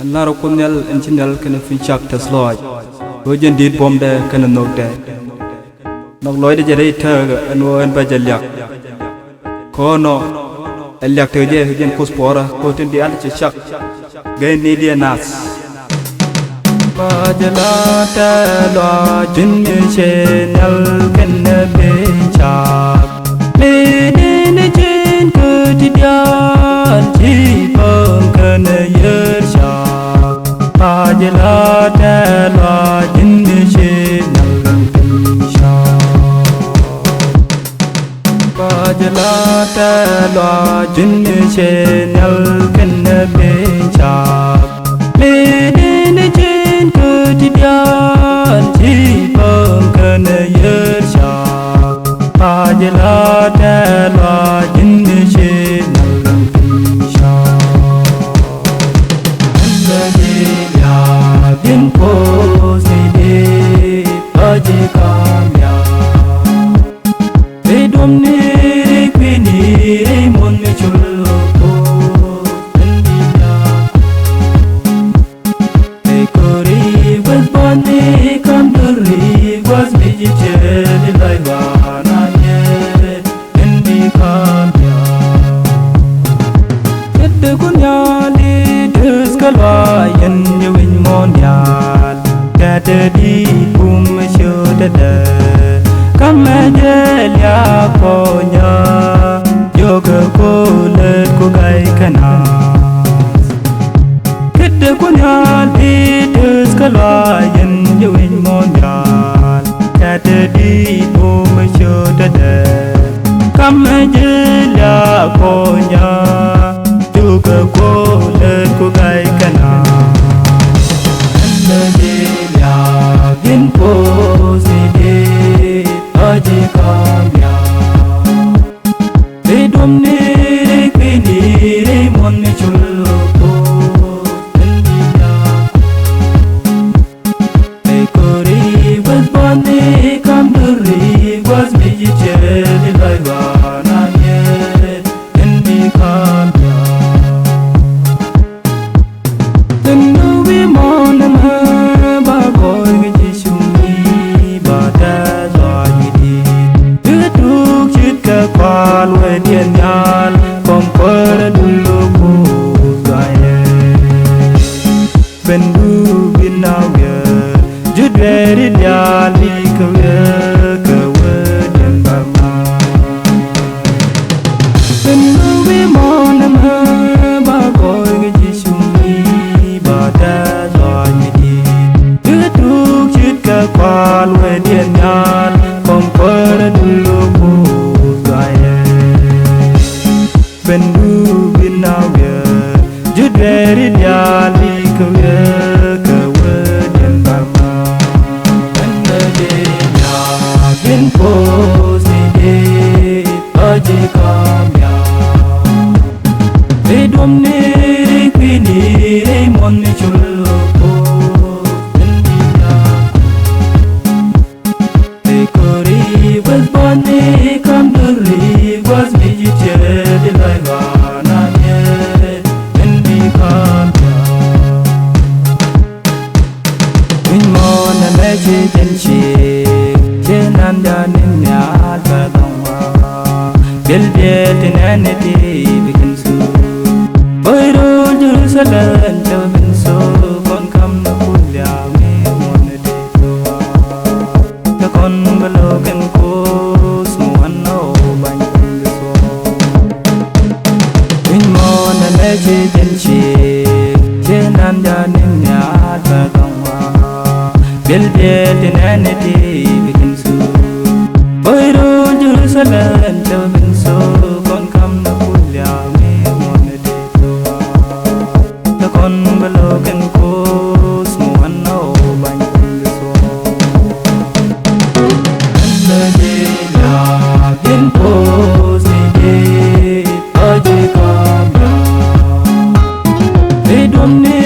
Allah rokunel engineer kana finchak tasloy hojen dit bomde kana nokde nok loy de jere thag anwo en bajalyak kono elyak teje hojen kuspora ko tin di al chak gain ni dia nas bajalata lo jin channel kana finchak le ne jin ko ti dian ji bom kana yer bajalata lo jin channel bajalata lo jin channel kana finchak le ne jin ko ti dian ji bom kana yer bajalata lo jin channel bin po se de aje kamya re dom ne re kwi ni re mon me chul ko india re kori was born ne kam duri was vegetarian life na ye indi kamya et kunya li deskalwa yen mondial kata di bumi syudada kamajel ya konya yoga kulit ku gai kanas kita kunya di deskalwayan jawin mondial kata di bumi syudada kamajel ya konya yoga kulit ku gai kanas bin po se de aje kamya re dom ne re kwi ni re mon me chul ko india re kori was born ne kam duri was vegetarian life na ye indi kamya tenu vi mon ma ba koi kwal we dien nyal kom per dulu ku gaye bendu binawe judweri diali kawe dien bama bendu bi mon ma ba koi gi sumi ba ta zoi di duduk chit ka kwal we dien nyal kom per dulu ku bendu binawe judweri diali kawe dien bama anda de ya bin po se de aje kamya re dom ne re kwi ni re mon ne chul ko india re kori was born ne kam duri was vegetarian life na ye indi kamya min mon na je jen chi jenan da nin ya ta dongwa bel bel tin ti bikin su boiro jerusalem ta bin so kon kam na pulya me mon de to ta kon balo ken ko so anno ban je jen chi jenan da nin ya ta dongwa bel bel tin ti bikin su boiro jerusalem ta bin so kon kam na pulya me mon de to ta kon balo ken ko so anno ban so anda je la bin po se de aje kamya re dom ne